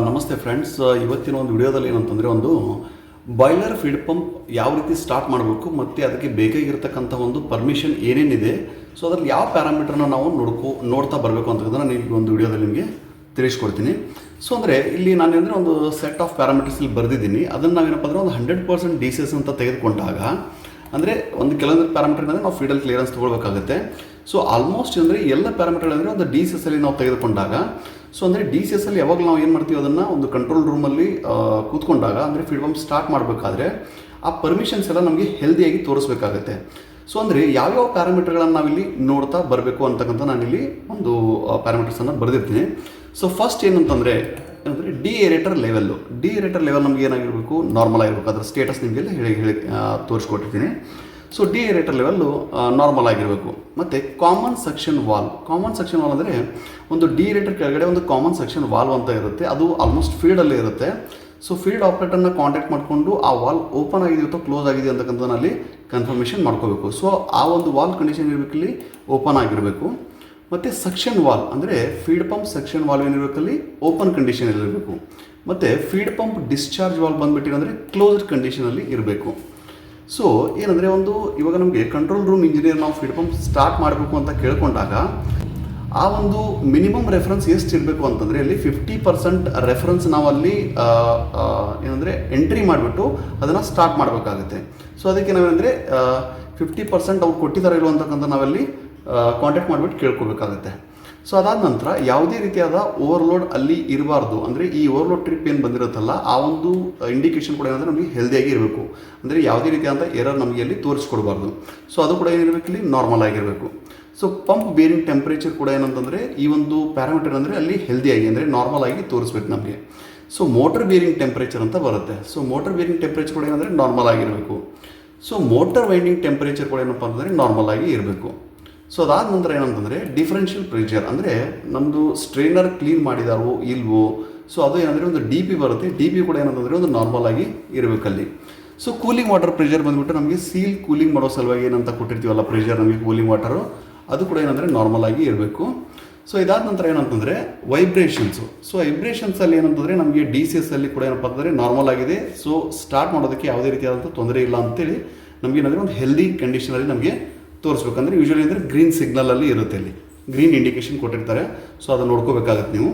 ನಮಸ್ತೆ ಫ್ರೆಂಡ್ಸ್. ಇವತ್ತಿನ ಒಂದು ವಿಡಿಯೋದಲ್ಲಿ ಏನಂತಂದರೆ ಒಂದು ಬಾಯ್ಲರ್ ಫೀಡ್ ಪಂಪ್ ಯಾವ ರೀತಿ ಸ್ಟಾರ್ಟ್ ಮಾಡಬೇಕು ಮತ್ತು ಅದಕ್ಕೆ ಬೇಕಾಗಿರ್ತಕ್ಕಂಥ ಒಂದು ಪರ್ಮಿಷನ್ ಏನೇನಿದೆ, ಸೊ ಅದರಲ್ಲಿ ಯಾವ ಪ್ಯಾರಾಮೀಟರ್ನ ನಾವು ನೋಡ್ತಾ ಬರಬೇಕು ಅಂತಕ್ಕಂಥ ನಾನು ಈ ಒಂದು ವಿಡಿಯೋದಲ್ಲಿ ನಿಮಗೆ ತಿಳಿಸ್ಕೊಡ್ತೀನಿ. ಸೊ ಅಂದರೆ ಇಲ್ಲಿ ನಾನೇನಂದರೆ ಒಂದು ಸೆಟ್ ಆಫ್ ಪ್ಯಾರಾಮೀಟರ್ಸ್ ಇಲ್ಲಿ ಬರೆದಿದ್ದೀನಿ. ಅದನ್ನು ನಾವೇನಪ್ಪ ಅಂದರೆ ಒಂದು 100% DCS ಅಂತ ತೆಗೆದುಕೊಂಡಾಗ ಅಂದರೆ ಒಂದು ಕೆಲವೊಂದು ಪ್ಯಾರಾಮೀಟರ್ ಅಂದರೆ ನಾವು ಫೀಡಲ್ ಕ್ಲಿಯರೆನ್ಸ್ ತೊಗೊಳ್ಬೇಕಾಗುತ್ತೆ. ಸೊ ಆಲ್ಮೋಸ್ಟ್ ಅಂದರೆ ಎಲ್ಲ ಪ್ಯಾರಾಮೀಟರ್ ಅಂದರೆ ಒಂದು DCS ಅಲ್ಲಿ ನಾವು ತೆಗೆದುಕೊಂಡಾಗ, ಸೊ ಅಂದರೆ DCS ಅಲ್ಲಿ ಯಾವಾಗ ನಾವು ಏನು ಮಾಡ್ತೀವಿ ಅದನ್ನು ಒಂದು ಕಂಟ್ರೋಲ್ ರೂಮಲ್ಲಿ ಕೂತ್ಕೊಂಡಾಗ ಅಂದರೆ ಫೀಡ್ ಪಂಪ್ ಸ್ಟಾರ್ಟ್ ಮಾಡಬೇಕಾದ್ರೆ ಆ ಪರ್ಮಿಷನ್ಸ್ ಎಲ್ಲ ನಮಗೆ ಹೆಲ್ದಿಯಾಗಿ ತೋರಿಸ್ಬೇಕಾಗುತ್ತೆ. ಸೊ ಅಂದರೆ ಯಾವ್ಯಾವ ಪ್ಯಾರಾಮೀಟರ್ಗಳನ್ನು ನಾವಿಲ್ಲಿ ನೋಡ್ತಾ ಬರಬೇಕು ಅಂತಕ್ಕಂಥ ನಾನಿಲ್ಲಿ ಒಂದು ಪ್ಯಾರಾಮೀಟರ್ಸನ್ನು ಬರೆದಿರ್ತೀನಿ. ಸೊ ಫಸ್ಟ್ ಏನಂತಂದರೆ ಡಿ ಏರೇಟರ್ ಲೆವೆಲ್ ನಮಗೆ ಏನಾಗಿರಬೇಕು, ನಾರ್ಮಲ್ ಆಗಿರಬೇಕು. ಅದರ ಸ್ಟೇಟಸ್ ನಿಮಗೆಲ್ಲ ಹೇಳಿ ತೋರಿಸ್ಕೊಟ್ಟಿರ್ತೀನಿ. So D aerator level normal ಆಗಿರಬೇಕು. ಮತ್ತು ಕಾಮನ್ ಸೆಕ್ಷನ್ ವಾಲ್ ಅಂದರೆ ಒಂದು ಡಿ ಏರೇಟರ್ ಕೆಳಗಡೆ ಒಂದು ಕಾಮನ್ ಸೆಕ್ಷನ್ ವಾಲ್ವ್ ಅಂತ ಇರುತ್ತೆ. ಅದು ಆಲ್ಮೋಸ್ಟ್ ಫೀಲ್ಡಲ್ಲೇ ಇರುತ್ತೆ. ಸೊ ಫೀಲ್ಡ್ ಆಪ್ರೇಟರ್ನ ಕಾಂಟ್ಯಾಕ್ಟ್ ಮಾಡಿಕೊಂಡು ಆ ವಾಲ್ ಓಪನ್ ಆಗಿದೆಯೋ ಅಥವಾ ಕ್ಲೋಸ್ ಆಗಿದೆ ಅಂತಕ್ಕಂಥದ್ದಲ್ಲಿ ಕನ್ಫರ್ಮೇಷನ್ ಮಾಡ್ಕೋಬೇಕು. ಸೊ ಆ ಒಂದು ವಾಲ್ ಕಂಡೀಷನ್ ಇರಬೇಕಲ್ಲಿ ಓಪನ್ ಆಗಿರಬೇಕು. ಮತ್ತು ಸೆಕ್ಷನ್ ವಾಲ್ ಅಂದರೆ ಫೀಡ್ ಪಂಪ್ ಸೆಕ್ಷನ್ ವಾಲ್ ಏನಿರಬೇಕಲ್ಲಿ ಓಪನ್ ಕಂಡೀಷನಲ್ಲಿ ಇರಬೇಕು. ಮತ್ತು ಫೀಡ್ ಪಂಪ್ ಡಿಸ್ಚಾರ್ಜ್ ವಾಲ್ ಬಂದುಬಿಟ್ಟಿರಂದರೆ ಕ್ಲೋಸ್ಡ್ ಕಂಡೀಷನಲ್ಲಿ ಇರಬೇಕು. ಸೊ ಏನಂದರೆ ಒಂದು ಇವಾಗ ನಮಗೆ ಕಂಟ್ರೋಲ್ ರೂಮ್ ಇಂಜಿನಿಯರ್ ನಾವು ಫೀಡ್ ಪಂಪ್ ಸ್ಟಾರ್ಟ್ ಮಾಡಬೇಕು ಅಂತ ಕೇಳ್ಕೊಂಡಾಗ ಆ ಒಂದು ಮಿನಿಮಮ್ ರೆಫರೆನ್ಸ್ ಎಷ್ಟು ಇರಬೇಕು ಅಂತಂದರೆ ಅಲ್ಲಿ 50% ರೆಫರೆನ್ಸ್ ನಾವು ಅಲ್ಲಿ ಏನಂದರೆ ಎಂಟ್ರಿ ಮಾಡಿಬಿಟ್ಟು ಅದನ್ನು ಸ್ಟಾರ್ಟ್ ಮಾಡಬೇಕಾಗುತ್ತೆ. ಸೊ ಅದಕ್ಕೆ ನಾವೇನಂದರೆ 50% ಅವ್ರು ಕೊಟ್ಟಿದ್ದಾರೆ ಇರುವಂತಕ್ಕಂಥ ನಾವಲ್ಲಿ ಕಾಂಟ್ಯಾಕ್ಟ್ ಮಾಡಿಬಿಟ್ಟು ಕೇಳ್ಕೊಬೇಕಾಗುತ್ತೆ. ಸೊ ಅದಾದ ನಂತರ ಯಾವುದೇ ರೀತಿಯಾದ ಓವರ್ಲೋಡ್ ಅಲ್ಲಿ ಇರಬಾರ್ದು. ಅಂದರೆ ಈ ಓವರ್ಲೋಡ್ ಟ್ರಿಪ್ ಏನು ಬಂದಿರುತ್ತಲ್ಲ ಆ ಒಂದು ಇಂಡಿಕೇಶನ್ ಕೂಡ ಏನಂದರೆ ನಮಗೆ ಹೆಲ್ದಿಯಾಗಿ ಇರಬೇಕು. ಅಂದರೆ ಯಾವುದೇ ರೀತಿಯಾದ ಎರರ್ ನಮಗೆ ಅಲ್ಲಿ ತೋರಿಸ್ಕೊಡ್ಬಾರ್ದು. ಸೊ ಅದು ಕೂಡ ಏನಿರಬೇಕು, ಇಲ್ಲಿ ನಾರ್ಮಲ್ ಆಗಿರಬೇಕು. ಸೊ ಪಂಪ್ ಬೇರಿಂಗ್ ಟೆಂಪ್ರೇಚರ್ ಕೂಡ ಏನಂತಂದರೆ ಈ ಒಂದು ಪ್ಯಾರಾಮೀಟರ್ ಅಂದರೆ ಅಲ್ಲಿ ಹೆಲ್ದಿಯಾಗಿ ಅಂದರೆ ನಾರ್ಮಲ್ ಆಗಿ ತೋರಿಸ್ಬೇಕು ನಮಗೆ. ಸೊ ಮೋಟರ್ ಬೇರಿಂಗ್ ಟೆಂಪ್ರೇಚರ್ ಅಂತ ಬರುತ್ತೆ. ಸೊ ಮೋಟರ್ ಬೇರಿಂಗ್ ಟೆಂಪ್ರೇಚರ್ ಕೂಡ ಏನಂದರೆ ನಾರ್ಮಲ್ ಆಗಿರಬೇಕು. ಸೊ ಮೋಟರ್ ವೈಂಡಿಂಗ್ ಟೆಂಪ್ರೇಚರ್ ಕೂಡ ಏನಪ್ಪ ಅಂತಂದರೆ ನಾರ್ಮಲ್ ಆಗಿ ಇರಬೇಕು. ಸೊ ಅದಾದ ನಂತರ ಏನಂತಂದರೆ ಡಿಫರೆನ್ಷಿಯಲ್ ಪ್ರೆಷರ್ ಅಂದರೆ ನಮ್ಮದು ಸ್ಟ್ರೈನರ್ ಕ್ಲೀನ್ ಮಾಡಿದಾರೋ ಇಲ್ವೋ, ಸೊ ಅದು ಏನಂದರೆ ಒಂದು DP ಬರುತ್ತೆ. DP ಕೂಡ ಏನಂತಂದರೆ ಒಂದು ನಾರ್ಮಲ್ ಆಗಿ ಇರಬೇಕಲ್ಲಿ. ಸೊ ಕೂಲಿಂಗ್ ವಾಟರ್ ಪ್ರೆಷರ್ ಬಂದುಬಿಟ್ಟು ನಮಗೆ ಸೀಲ್ ಕೂಲಿಂಗ್ ಮಾಡೋ ಸಲುವಾಗಿ ಏನಂತ ಕೊಟ್ಟಿರ್ತೀವಲ್ಲ ಪ್ರೆಷರ್ ನಮಗೆ ಕೂಲಿಂಗ್ ವಾಟರು, ಅದು ಕೂಡ ಏನಂದರೆ ನಾರ್ಮಲ್ ಆಗಿ ಇರಬೇಕು. ಸೊ ಇದಾದ ನಂತರ ಏನಂತಂದರೆ ವೈಬ್ರೇಷನ್ಸಲ್ಲಿ ಏನಂತಂದರೆ ನಮಗೆ DCS ಅಲ್ಲಿ ಕೂಡ ಏನಪ್ಪ ಅಂತಂದರೆ ನಾರ್ಮಲ್ ಆಗಿದೆ. ಸೊ ಸ್ಟಾರ್ಟ್ ಮಾಡೋದಕ್ಕೆ ಯಾವುದೇ ರೀತಿಯಾದಂಥ ತೊಂದರೆ ಇಲ್ಲ ಅಂತೇಳಿ ನಮಗೇನಂದರೆ ಒಂದು ಹೆಲ್ದಿ ಕಂಡೀಷನಲ್ಲಿ ನಮಗೆ ತೋರಿಸ್ಬೇಕಂದ್ರೆ ಯೂಶ್ವಲಿ ಅಂದರೆ ಗ್ರೀನ್ ಸಿಗ್ನಲಲ್ಲಿ ಇರುತ್ತೆ, ಅಲ್ಲಿ ಗ್ರೀನ್ ಇಂಡಿಕೇಶನ್ ಕೊಟ್ಟಿರ್ತಾರೆ. ಸೊ ಅದನ್ನು ನೋಡ್ಕೋಬೇಕಾಗತ್ತೆ ನೀವು.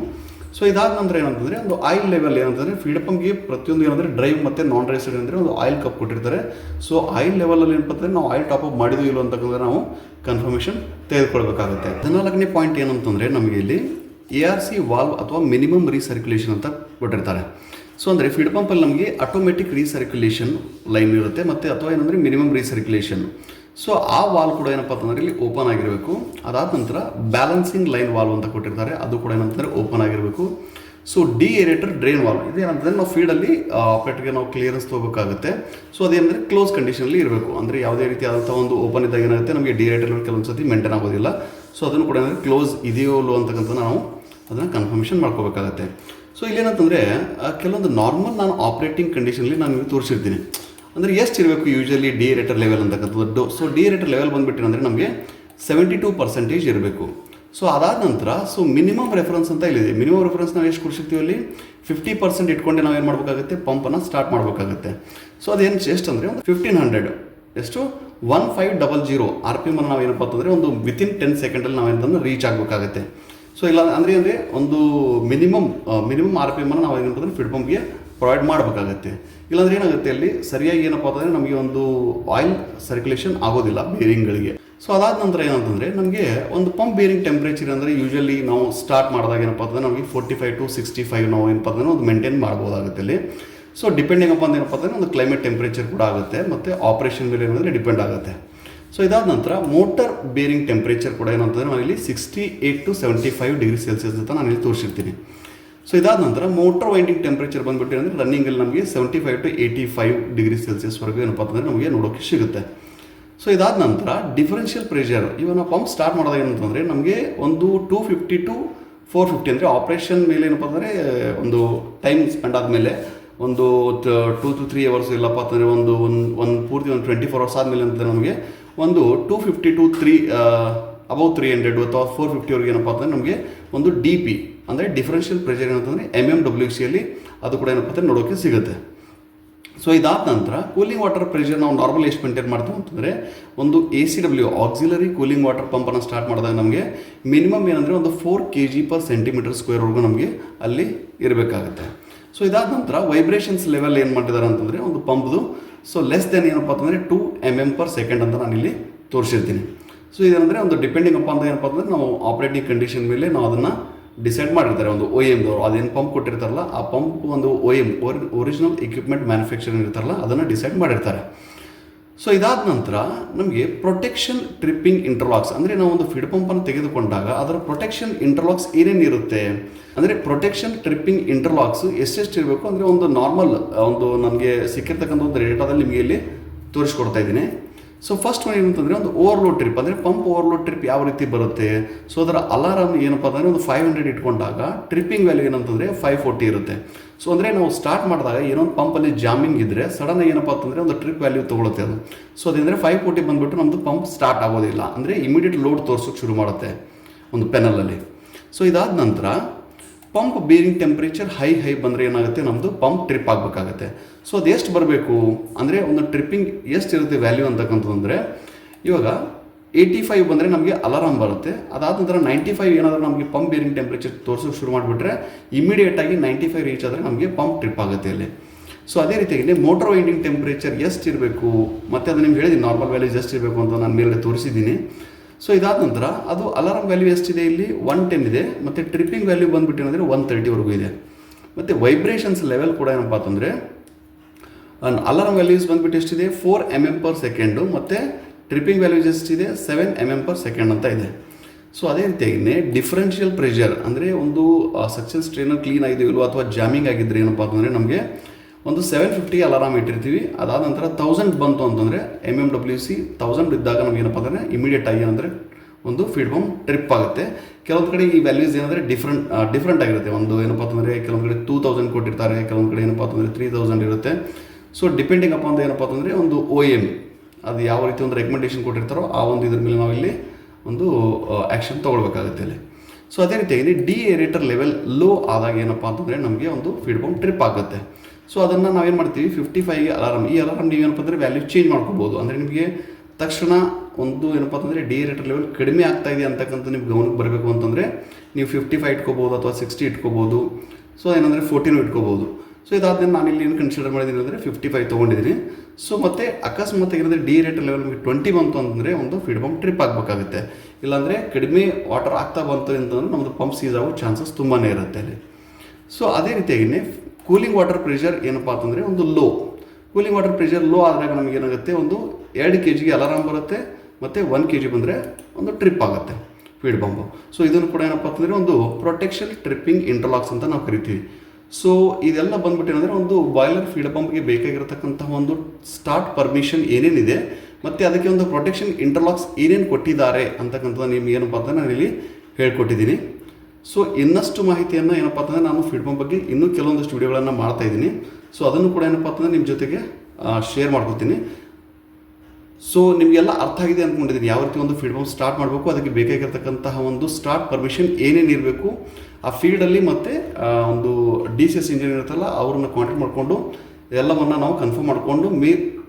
ಸೊ ಇದಾದ ನಂತರ ಏನಂತಂದರೆ ಒಂದು ಆಯಿಲ್ ಲೆವೆಲ್ ಏನಂತಂದರೆ ಫೀಡ್ ಪಂಪ್ಗೆ ಪ್ರತಿಯೊಂದು ಏನಂದರೆ ಡ್ರೈವ್ ಮತ್ತು ನಾನ್ ಡ್ರೈವ್ ಸೈಡ್ ಅಂದರೆ ಒಂದು ಆಯಿಲ್ ಕಪ್ ಕೊಟ್ಟಿರ್ತಾರೆ. ಸೊ ಆಯಿಲ್ ಲೆವೆಲಲ್ಲಿ ಏನಪ್ಪ ಅಂದರೆ ನಾವು ಆಯಿಲ್ ಟಾಪ್ ಅಪ್ ಮಾಡಿದೋ ಇಲ್ಲೋ ಅಂತಕ್ಕಂಥ ನಾವು ಕನ್ಫರ್ಮೇಷನ್ ತೆಗೆದುಕೊಳ್ಬೇಕಾಗುತ್ತೆ. 14ನೇ ಪಾಯಿಂಟ್ ಏನಂತಂದರೆ ನಮಗೆ ಇಲ್ಲಿ ARC ವಾಲ್ವ್ ಅಥವಾ ಮಿನಿಮಮ್ ರೀಸರ್ಕ್ಯುಲೇಷನ್ ಅಂತ ಕೊಟ್ಟಿರ್ತಾರೆ. ಸೊ ಅಂದರೆ ಫೀಡ್ ಪಂಪಲ್ಲಿ ನಮಗೆ ಆಟೋಮೆಟಿಕ್ ರೀಸರ್ಕ್ಯುಲೇಷನ್ ಲೈನ್ ಇರುತ್ತೆ ಮತ್ತು ಅಥವಾ ಏನಂದರೆ ಮಿನಿಮಮ್ ರೀಸರ್ಕ್ಯುಲೇಷನ್. ಸೊ ಆ ವಾಲ್ ಕೂಡ ಏನಪ್ಪ ಅಂತಂದರೆ ಇಲ್ಲಿ ಓಪನ್ ಆಗಿರಬೇಕು. ಅದಾದ ನಂತರ ಬ್ಯಾಲೆನ್ಸಿಂಗ್ ಲೈನ್ ವಾಲ್ವ್ ಅಂತ ಕೊಟ್ಟಿರ್ತಾರೆ, ಅದು ಕೂಡ ಏನಂತಂದರೆ ಓಪನ್ ಆಗಿರಬೇಕು. So D aerator drain valve ಇದೇನಂತಂದರೆ ನಾವು ಫೀಡಲ್ಲಿ ಆಪ್ರೇಟರ್ಗೆ ನಾವು ಕ್ಲಿಯರೆನ್ಸ್ ತೊಗೋಬೇಕಾಗುತ್ತೆ. ಸೊ ಅದೇನಂದರೆ ಕ್ಲೋಸ್ ಕಂಡೀಷನಲ್ಲಿ ಇರಬೇಕು. ಅಂದರೆ ಯಾವುದೇ ರೀತಿಯಾದಂಥ ಒಂದು ಓಪನ್ ಇದ್ದಾಗ ಏನಾಗುತ್ತೆ ನಮಗೆ ಡಿ ಏರೇಟರ್ ಕೆಲವೊಂದು ಸತಿ ಮೇಂಟೈನ್ ಆಗೋದಿಲ್ಲ. ಸೊ ಅದನ್ನು ಕೂಡ ಏನಂದರೆ ಕ್ಲೋಸ್ ಇದೆಯೋ ಇಲ್ಲೋ ಅಂತಕ್ಕಂಥ ನಾವು ಅದನ್ನು ಕನ್ಫರ್ಮೇಷನ್ ಮಾಡ್ಕೋಬೇಕಾಗತ್ತೆ. ಸೊ ಇಲ್ಲೇನಂತಂದರೆ ಕೆಲವೊಂದು ನಾರ್ಮಲ್ ನಾನು ಆಪ್ರೇಟಿಂಗ್ ಕಂಡೀಷನಲ್ಲಿ ನಾನು ನಿಮಗೆ ತೋರಿಸಿರ್ತೀನಿ. ಅಂದರೆ ಎಷ್ಟು ಇರಬೇಕು ಯೂಶ್ವಲಿ ಡಿ ಏರೇಟರ್ ಲೆವೆಲ್ ಅಂತಕ್ಕಂಥದ್ದು. ಸೊ ಡಿ ಏರೇಟರ್ ಲೆವೆಲ್ ಬಂದುಬಿಟ್ಟು ಅಂದರೆ ನಮಗೆ 72% ಇರಬೇಕು. ಸೊ ಅದಾದ ನಂತರ ಸೊ ಮಿನಿಮಮ್ ರೆಫರೆನ್ಸ್ ಅಂತ ಇಲ್ಲಿದೆ. ಮಿನಿಮಮ್ ರೆಫರೆನ್ಸ್ ನಾವು ಎಷ್ಟು ಕೊಡಿಸಿರ್ತೀವಿ ಅಲ್ಲಿ 50% ಇಟ್ಕೊಂಡೆ ನಾವು ಏನು ಮಾಡಬೇಕಾಗುತ್ತೆ, ಪಂಪನ್ನು ಸ್ಟಾರ್ಟ್ ಮಾಡಬೇಕಾಗುತ್ತೆ. ಸೊ ಅದೇನು ಎಷ್ಟು ಅಂದರೆ ಒಂದು 1500 ಎಷ್ಟು 1500 RPM ನಾವು ಏನಪ್ಪ ಅಂತಂದರೆ ಒಂದು ವಿತಿನ್ 10 ಸೆಕೆಂಡಲ್ಲಿ ನಾವು ಏನಂತಂದ್ರೆ ರೀಚ್ ಆಗಬೇಕಾಗುತ್ತೆ. ಸೊ ಇಲ್ಲ ಅಂದರೆ ಒಂದು ಮಿನಿಮಮ್ RPM ನಾವು ಏನಂತಂದರೆ ಫೀಡ್ ಪಂಪ್ಗೆ ಪ್ರೊವೈಡ್ ಮಾಡಬೇಕಾಗತ್ತೆ. ಇಲ್ಲಾಂದರೆ ಏನಾಗುತ್ತೆ ಅಲ್ಲಿ ಸರಿಯಾಗಿ ಏನಪ್ಪ ಅಂತಂದರೆ ನಮಗೆ ಒಂದು ಆಯಿಲ್ ಸರ್ಕ್ಯುಲೇಷನ್ ಆಗೋದಿಲ್ಲ ಬೇರಿಂಗ್ಗಳಿಗೆ. ಸೊ ಅದಾದ ನಂತರ ಏನಂತಂದರೆ ನಮಗೆ ಒಂದು ಪಂಪ್ ಬೇರಿಂಗ್ ಟೆಂಪ್ರೇಚರ್ ಅಂದರೆ ಯೂಶ್ವಲಿ ನಾವು ಸ್ಟಾರ್ಟ್ ಮಾಡಿದಾಗ ಏನಪ್ಪ ಅಂತಂದರೆ ನಮಗೆ 45 to 65 ನಾವು ಏನಪ್ಪ ಅಂದರೆ ಒಂದು ಮೇಂಟೈನ್ ಮಾಡ್ಬೋದಾಗುತ್ತೆ ಅಲ್ಲಿ. ಸೊ ಡಿಪೆಂಡಿಂಗ್ ಅಪ್ ಏನಪ್ಪ ಅಂತಂದರೆ ಒಂದು ಕ್ಲೈಮೇಟ್ ಟೆಂಪ್ರೇಚರ್ ಕೂಡ ಆಗುತ್ತೆ ಮತ್ತು ಆಪ್ರೇಷನ್ ಮೇಲೆ ಏನಂದರೆ ಡಿಪೆಂಡ್ ಆಗುತ್ತೆ. ಸೊ ಇದಾದ ನಂತರ ಮೋಟರ್ ಬೇರಿಂಗ್ ಟೆಂಪ್ರೇಚರ್ ಕೂಡ ಏನಂತಂದರೆ ನಾವಿಲ್ಲಿ 68 to 75 ಡಿಗ್ರಿ ಸೆಲ್ಸಿಯಸ್ ಅಂತ ನಾನು ಇಲ್ಲಿ ತೋರಿಸಿರ್ತೀನಿ. ಸೊ ಇದಾದ ನಂತರ ಮೋಟರ್ ವೈಂಡಿಂಗ್ ಟೆಂಪ್ರೇಚರ್ ಬಂದುಬಿಟ್ಟು ಅಂದರೆ ರನ್ನಿಂಗಲ್ಲಿ ನಮಗೆ 75 to 85 ಡಿಗ್ರಿ ಸೆಲ್ಸಿಯಸ್ವರೆಗೂ ಏನಪ್ಪ ಅಂತಂದರೆ ನಮಗೆ ನೋಡೋಕ್ಕೆ ಸಿಗುತ್ತೆ. ಸೊ ಇದಾದ ನಂತರ ಡಿಫರೆನ್ಷಿಯಲ್ ಪ್ರೆಷರ್ ಇವಾಗ ನಾವು ಪಂಪ್ ಸ್ಟಾರ್ಟ್ ಮಾಡೋದಾಗ ಏನಂತಂದರೆ ನಮಗೆ ಒಂದು 250 to 450 ಅಂದರೆ ಆಪ್ರೇಷನ್ ಮೇಲೆ ಏನಪ್ಪ ಅಂದರೆ ಒಂದು ಟೈಮ್ ಸ್ಪೆಂಡ್ ಆದಮೇಲೆ ಒಂದು 2 to 3 hours ಇಲ್ಲಪ್ಪ ಅಂತಂದರೆ ಒಂದು ಪೂರ್ತಿ ಒಂದು 24 hours ಆದಮೇಲೆ ಅಂತಂದರೆ ನಮಗೆ ಒಂದು 250 to 3 ಅಬೌವ್ 300 ಅಥವಾ 450 ಏನಪ್ಪ ಅಂತಂದರೆ ನಮಗೆ ಒಂದು DP ಅಂದರೆ ಡಿಫರೆನ್ಷಿಯಲ್ ಪ್ರೆಷರ್ ಏನಂತಂದರೆ MMWCಯಲ್ಲಿ ಅದು ಕೂಡ ಏನಪ್ಪ ಅಂದರೆ ನೋಡೋಕ್ಕೆ ಸಿಗುತ್ತೆ. ಸೊ ಇದಾದ ನಂತರ ಕೂಲಿಂಗ್ ವಾಟರ್ ಪ್ರೆಷರ್ ನಾವು ನಾರ್ಮಲ್ ಎಷ್ಟು ಮೇಂಟೈನ್ ಮಾಡ್ತೀವಿ ಅಂತಂದರೆ ಒಂದು ACW ಆಕ್ಸಿಲರಿ ಕೂಲಿಂಗ್ ವಾಟರ್ ಪಂಪನ್ನು ಸ್ಟಾರ್ಟ್ ಮಾಡಿದಾಗ ನಮಗೆ ಮಿನಿಮಮ್ ಏನಂದರೆ ಒಂದು 4 kg/cm²ವರೆಗೂ ನಮಗೆ ಅಲ್ಲಿ ಇರಬೇಕಾಗುತ್ತೆ. ಸೊ ಇದಾದ ನಂತರ ವೈಬ್ರೇಷನ್ಸ್ ಲೆವೆಲ್ ಏನು ಮಾಡಿದ್ದಾರೆ ಅಂತಂದರೆ ಒಂದು ಪಂಪ್ದು ಸೊ ಲೆಸ್ ದೆನ್ ಏನಪ್ಪ ಅಂತಂದರೆ 2 mm/s ಅಂತ ನಾನಿಲ್ಲಿ ತೋರಿಸಿರ್ತೀನಿ. ಸೊ ಇದೇನಂದರೆ ಒಂದು ಡಿಪೆಂಡಿಂಗ್ ಅಪ್ ಅಂತ ಏನಪ್ಪ ಅಂದರೆ ನಾವು ಆಪ್ರೇಟಿಂಗ್ ಕಂಡೀಷನ್ ಮೇಲೆ ನಾವು ಅದನ್ನು ಡಿಸೈಡ್ ಮಾಡಿರ್ತಾರೆ. ಒಂದು OEMದವರು ಅದೇನು ಪಂಪ್ ಕೊಟ್ಟಿರ್ತಾರಲ್ಲ ಆ ಪಂಪ್ ಒಂದು OEM ಒರಿಜಿನಲ್ ಎಕ್ವಿಪ್ಮೆಂಟ್ ಮ್ಯಾನುಫ್ಯಾಕ್ಚರಿಂಗ್ ಇರ್ತಾರಲ್ಲ ಅದನ್ನು ಡಿಸೈಡ್ ಮಾಡಿರ್ತಾರೆ. ಸೊ ಇದಾದ ನಂತರ ನಮಗೆ ಪ್ರೊಟೆಕ್ಷನ್ ಟ್ರಿಪ್ಪಿಂಗ್ ಇಂಟರ್ಲಾಕ್ಸ್ ಅಂದರೆ ನಾವು ಒಂದು ಫೀಡ್ ಪಂಪನ್ನು ತೆಗೆದುಕೊಂಡಾಗ ಅದರ ಪ್ರೊಟೆಕ್ಷನ್ ಇಂಟರ್ಲಾಕ್ಸ್ ಏನೇನು ಇರುತ್ತೆ ಅಂದರೆ ಪ್ರೊಟೆಕ್ಷನ್ ಟ್ರಿಪ್ಪಿಂಗ್ ಇಂಟರ್ಲಾಕ್ಸ್ ಎಷ್ಟೆಷ್ಟು ಇರಬೇಕು ಅಂದರೆ ಒಂದು ನಾರ್ಮಲ್ ಒಂದು ನನಗೆ ಸಿಕ್ಕಿರ್ತಕ್ಕಂಥ ಒಂದು ಡೇಟಾದಲ್ಲಿ ನಿಮಗೆ ಇಲ್ಲಿ ತೋರಿಸ್ಕೊಡ್ತಾ ಇದ್ದೀನಿ. ಸೊ ಫಸ್ಟ್ ಒನ್ ಏನಂತಂದರೆ ಒಂದು ಓವರ್ಲೋಡ್ ಟ್ರಿಪ್ ಅಂದರೆ ಪಂಪ್ ಓವರ್ಲೋಡ್ ಟ್ರಿಪ್ ಯಾವ ರೀತಿ ಬರುತ್ತೆ. ಸೊ ಅದರ ಅಲಾರಾಮ್ ಏನಪ್ಪ ಅಂದರೆ ಒಂದು 500 ಇಟ್ಕೊಂಡಾಗ ಟ್ರಿಪ್ಪಿಂಗ್ ವ್ಯಾಲ್ಯೂ ಏನಂತಂದರೆ 540 ಇರುತ್ತೆ. ಸೊ ಅಂದರೆ ನಾವು ಸ್ಟಾರ್ಟ್ ಮಾಡಿದಾಗ ಏನೊಂದು ಪಂಪಲ್ಲಿ ಜಾಮಿಂಗ್ ಇದ್ದರೆ ಸಡನ್ ಏನಪ್ಪ ಅಂತಂದರೆ ಒಂದು ಟ್ರಿಪ್ ವ್ಯಾಲ್ಯೂ ತೊಗೊಳುತ್ತೆ ಅದು. ಸೊ ಅದಂದರೆ 540 ಬಂದುಬಿಟ್ಟು ನಮ್ಮದು ಪಂಪ್ ಸ್ಟಾರ್ಟ್ ಆಗೋದಿಲ್ಲ, ಅಂದರೆ ಇಮಿಡಿಯೇಟ್ ಲೋಡ್ ತೋರಿಸೋಕೆ ಶುರು ಮಾಡುತ್ತೆ ಒಂದು ಪೆನಲಲ್ಲಿ. ಸೊ ಇದಾದ ನಂತರ ಪಂಪ್ ಬೇರಿಂಗ್ ಟೆಂಪ್ರೇಚರ್ ಹೈ ಬಂದರೆ ಏನಾಗುತ್ತೆ ನಮ್ಮದು ಪಂಪ್ ಟ್ರಿಪ್ ಆಗಬೇಕಾಗತ್ತೆ. ಸೊ ಅದು ಎಷ್ಟು ಬರಬೇಕು ಅಂದರೆ ಒಂದು ಟ್ರಿಪ್ಪಿಂಗ್ ಎಷ್ಟು ಇರುತ್ತೆ ವ್ಯಾಲ್ಯೂ ಅಂತಕ್ಕಂಥದ್ದು ಇವಾಗ 85 ಬಂದರೆ ನಮಗೆ ಅಲಾರಾಮ್ ಬರುತ್ತೆ. ಅದಾದ ನಂತರ 95 ಏನಾದರೂ ನಮಗೆ ಪಂಪ್ ಬೇರಿಂಗ್ ಟೆಂಪ್ರೇಚರ್ ತೋರಿಸೋಕೆ ಶುರು ಮಾಡಿಬಿಟ್ರೆ ಇಮಿಡಿಯೇಟಾಗಿ 95 ರೀಚ್ ಆದರೆ ನಮಗೆ ಪಂಪ್ ಟ್ರಿಪ್ ಆಗುತ್ತೆ ಅಲ್ಲಿ. ಸೊ ಅದೇ ರೀತಿಯಾಗಿ ಮೋಟರ್ ವೈಂಡಿಂಗ್ ಟೆಂಪ್ರೇಚರ್ ಎಷ್ಟು ಇರಬೇಕು ಮತ್ತು ಅದು ನಿಮ್ಗೆ ಹೇಳಿದ್ದೀನಿ ನಾರ್ಮಲ್ ವ್ಯಾಲ್ಯೂಸ್ ಎಷ್ಟು ಇರಬೇಕು ಅಂತ ನಾನು ಮೇಲೆ ತೋರಿಸಿದ್ದೀನಿ. ಸೊ ಇದಾದ ನಂತರ ಅದು ಅಲಾರಾಮ್ ವ್ಯಾಲ್ಯೂ ಎಷ್ಟಿದೆ ಇಲ್ಲಿ 110 ಇದೆ ಮತ್ತು ಟ್ರಿಪ್ಪಿಂಗ್ ವ್ಯಾಲ್ಯೂ ಬಂದುಬಿಟ್ಟು ಏನಂದರೆ 130ವರೆಗೂ ಇದೆ. ಮತ್ತು ವೈಬ್ರೇಷನ್ಸ್ ಲೆವೆಲ್ ಕೂಡ ಏನಪ್ಪ ಅಂತಂದರೆ ಅಲಾರಾಮ್ ವ್ಯಾಲ್ಯೂಸ್ ಬಂದುಬಿಟ್ಟು ಎಷ್ಟಿದೆ 4 mm/s ಮತ್ತು ಟ್ರಿಪ್ಪಿಂಗ್ ವ್ಯಾಲ್ಯೂಸ್ ಎಷ್ಟಿದೆ 7 mm/s ಅಂತ ಇದೆ. ಸೊ ಅದೇ ರೀತಿಯಾಗಿ ಡಿಫರೆನ್ಷಿಯಲ್ ಪ್ರೆಷರ್ ಅಂದರೆ ಒಂದು ಸಕ್ಸೆಸ್ ಸ್ಟ್ರೈನರ್ ಕ್ಲೀನ್ ಆಗಿದೆಯೋ ಇಲ್ವೋ ಅಥವಾ ಜಾಮಿಂಗ್ ಆಗಿದ್ರೆ ಏನಪ್ಪ ಅಂತಂದರೆ ನಮಗೆ ಒಂದು 750 ಅಲಾರಾಮ್ ಇಟ್ಟಿರ್ತೀವಿ. ಅದಾದ ನಂತರ 1000 ಬಂತು ಅಂತಂದರೆ MMWC 1000 ಇದ್ದಾಗ ನಮ್ಗೆ ಏನಪ್ಪ ಅಂದರೆ ಇಮಿಡಿಯೇಟ್ ಆಗಿ ಏನಂದರೆ ಒಂದು ಫೀಡ್ ಪಂಪ್ ಟ್ರಿಪ್ ಆಗುತ್ತೆ. ಕೆಲವೊಂದು ಕಡೆ ಈ ವ್ಯಾಲ್ಯೂಸ್ ಏನಂದರೆ ಡಿಫ್ರೆಂಟ್ ಆಗಿರುತ್ತೆ. ಒಂದು ಏನಪ್ಪ ಅಂತಂದರೆ ಕೆಲವೊಂದು ಕಡೆ 2000 ಕೊಟ್ಟಿರ್ತಾರೆ, ಕೆಲವೊಂದು ಕಡೆ ಏನಪ್ಪ ಅಂತಂದರೆ 3000 ಇರುತ್ತೆ. ಸೊ ಡಿಪೆಂಡಿಂಗ್ ಅಪ್ ಅಂತ ಏನಪ್ಪ ಅಂತಂದರೆ ಒಂದು OEM ಅದು ಯಾವ ರೀತಿ ಒಂದು ರೆಕಮೆಂಡೇಶನ್ ಕೊಟ್ಟಿರ್ತಾರೋ ಆ ಒಂದು ಇದ್ರ ಮೇಲೆ ನಾವು ಇಲ್ಲಿ ಒಂದು ಆ್ಯಕ್ಷನ್ ತೊಗೊಳ್ಬೇಕಾಗುತ್ತೆ ಇಲ್ಲಿ. ಸೊ ಅದೇ ರೀತಿಯಾಗಿ ಡಿಏರೇಟರ್ ಲೆವೆಲ್ ಲೋ ಆದಾಗ ಏನಪ್ಪ ಅಂತಂದರೆ ನಮಗೆ ಒಂದು ಫೀಡ್ ಪಂಪ್ ಟ್ರಿಪ್ ಆಗುತ್ತೆ. ಸೊ ಅದನ್ನು ನಾವೇನು ಮಾಡ್ತೀವಿ 55 ಅಲಾರಾಮ್ ಈ ಅಲಾರಾಮ್ ನೀವೇನಪ್ಪ ಅಂದರೆ ವ್ಯಾಲ್ಯೂ ಚೇಂಜ್ ಮಾಡ್ಕೋಬೋದು. ಅಂದರೆ ನಿಮಗೆ ತಕ್ಷಣ ಒಂದು ಏನಪ್ಪ ಅಂತಂದರೆ ಡಿಏರೇಟರ್ ಲೆವೆಲ್ ಕಡಿಮೆ ಆಗ್ತಾ ಇದೆ ಅಂತಕ್ಕಂಥ ನಿಮ್ಗೆ ಗಮನಕ್ಕೆ ಬರಬೇಕು ಅಂತಂದರೆ ನೀವು 55 ಇಟ್ಕೋಬೋದು ಅಥವಾ 60 ಇಟ್ಕೋಬೋದು. ಸೊ ಏನಂದರೆ 14 ಇಟ್ಕೋಬೋದು. ಸೊ ಇದಾದ್ಮೇಲೆ ನಾನು ಇಲ್ಲಿ ಏನು ಕನ್ಸಿಡರ್ ಮಾಡಿದ್ದೀನಿ ಅಂದರೆ 55 ತೊಗೊಂಡಿದ್ದೀನಿ. ಸೊ ಮತ್ತು ಅಕಸ್ಮಾತ್ ಏನಂದರೆ ಡಿಏರೇಟರ್ ಲೆವೆಲ್ ನಿಮಗೆ 20 ಬಂತು ಅಂತಂದರೆ ಒಂದು ಫೀಡ್ ಪಂಪ್ ಟ್ರಿಪ್ ಆಗಬೇಕಾಗುತ್ತೆ. ಇಲ್ಲಾಂದರೆ ಕಡಿಮೆ ವಾಟರ್ ಆಗ್ತಾ ಬಂತು ಅಂತಂದರೆ ನಮ್ಮದು ಪಂಪ್ ಸೀಸ್ ಆಗೋ ಚಾನ್ಸಸ್ ತುಂಬಾ ಇರುತ್ತೆ ಅಲ್ಲಿ. ಸೊ ಅದೇ ರೀತಿಯಾಗಿ ಕೂಲಿಂಗ್ ವಾಟರ್ ಪ್ರೆಷರ್ ಏನಪ್ಪ ಅಂತಂದರೆ ಒಂದು ಕೂಲಿಂಗ್ ವಾಟರ್ ಪ್ರೆಷರ್ ಲೋ ಆದಾಗ ನಮಗೆ ಏನಾಗುತ್ತೆ ಒಂದು 2 kg ಅಲಾರಾಮ್ ಬರುತ್ತೆ ಮತ್ತು 1 kg ಬಂದರೆ ಒಂದು ಟ್ರಿಪ್ ಆಗುತ್ತೆ ಫೀಡ್ ಪಂಪು. ಸೊ ಇದನ್ನು ಕೂಡ ಏನಪ್ಪ ಅಂತಂದರೆ ಒಂದು ಪ್ರೊಟೆಕ್ಷನ್ ಟ್ರಿಪ್ಪಿಂಗ್ ಇಂಟರ್ಲಾಕ್ಸ್ ಅಂತ ನಾವು ಕರಿತೀವಿ. ಸೊ ಇದೆಲ್ಲ ಬಂದ್ಬಿಟ್ಟು ಏನಂದರೆ ಒಂದು ಬಾಯ್ಲರ್ ಫೀಡ್ ಪಂಪ್ಗೆ ಬೇಕಾಗಿರತಕ್ಕಂತಹ ಒಂದು ಸ್ಟಾರ್ಟ್ ಪರ್ಮಿಷನ್ ಏನೇನಿದೆ ಮತ್ತು ಅದಕ್ಕೆ ಒಂದು ಪ್ರೊಟೆಕ್ಷನ್ ಇಂಟರ್ಲಾಕ್ಸ್ ಏನೇನು ಕೊಟ್ಟಿದ್ದಾರೆ ಅಂತಕ್ಕಂಥದ್ದು ನಿಮ್ಗೆ ಏನಪ್ಪ ಅಂತ ನಾನು ಇಲ್ಲಿ ಹೇಳ್ಕೊಟ್ಟಿದ್ದೀನಿ. ಸೊ ಇನ್ನಷ್ಟು ಮಾಹಿತಿಯನ್ನು ಏನಪ್ಪ ಅಂತಂದರೆ ನಾನು ಫೀಡ್ ಪಂಪ್ ಬಗ್ಗೆ ಇನ್ನೂ ಕೆಲವೊಂದಷ್ಟು ವಿಡಿಯೋಗಳನ್ನು ಮಾಡ್ತಾಯಿದ್ದೀನಿ. ಸೊ ಅದನ್ನು ಕೂಡ ಏನಪ್ಪ ಅಂತಂದರೆ ನಿಮ್ಮ ಜೊತೆಗೆ ಶೇರ್ ಮಾಡ್ಕೊತೀನಿ. ಸೊ ನಿಮಗೆಲ್ಲ ಅರ್ಥ ಆಗಿದೆ ಅಂದ್ಕೊಂಡಿದ್ದೀನಿ ಯಾವ ರೀತಿ ಒಂದು ಫೀಡ್ ಪಂಪ್ ಸ್ಟಾರ್ಟ್ ಮಾಡಬೇಕು, ಅದಕ್ಕೆ ಬೇಕಾಗಿರ್ತಕ್ಕಂತಹ ಒಂದು ಸ್ಟಾರ್ಟ್ ಪರ್ಮಿಷನ್ ಏನೇನು ಇರಬೇಕು ಆ ಫೀಲ್ಡಲ್ಲಿ, ಮತ್ತು ಒಂದು DCS ಇಂಜಿನಿಯರ್ ಇರುತ್ತಲ್ಲ ಅವ್ರನ್ನ ಕಾಂಟ್ಯಾಕ್ಟ್ ಮಾಡಿಕೊಂಡು ಎಲ್ಲವನ್ನು ನಾವು ಕನ್ಫರ್ಮ್ ಮಾಡಿಕೊಂಡು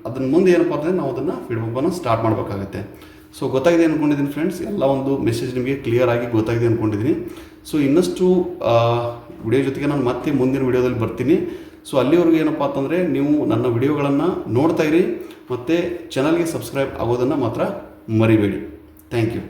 ಅದನ್ನ ಮುಂದೆ ಏನಪ್ಪ ಅಂತಂದರೆ ನಾವು ಅದನ್ನು ಫೀಡ್ ಪಂಪನ್ನು ಸ್ಟಾರ್ಟ್ ಮಾಡಬೇಕಾಗುತ್ತೆ. ಸೊ ಗೊತ್ತಾಗಿದೆ ಅಂದ್ಕೊಂಡಿದ್ದೀನಿ ಫ್ರೆಂಡ್ಸ್, ಎಲ್ಲ ಒಂದು ಮೆಸೇಜ್ ನಿಮಗೆ ಕ್ಲಿಯರ್ ಆಗಿ ಗೊತ್ತಾಗಿದೆ ಅಂದ್ಕೊಂಡಿದ್ದೀನಿ. ಸೊ ಇನ್ನಷ್ಟು ವಿಡಿಯೋ ಜೊತೆಗೆ ನಾನು ಮತ್ತೆ ಮುಂದಿನ ವಿಡಿಯೋದಲ್ಲಿ ಬರ್ತೀನಿ. ಸೊ ಅಲ್ಲಿವರೆಗೂ ಏನಪ್ಪ ಅಂತಂದರೆ ನೀವು ನನ್ನ ವಿಡಿಯೋಗಳನ್ನು ನೋಡ್ತಾಯಿರಿ ಮತ್ತು ಚಾನಲ್ಗೆ ಸಬ್ಸ್ಕ್ರೈಬ್ ಆಗೋದನ್ನು ಮಾತ್ರ ಮರಿಬೇಡಿ. Thank you.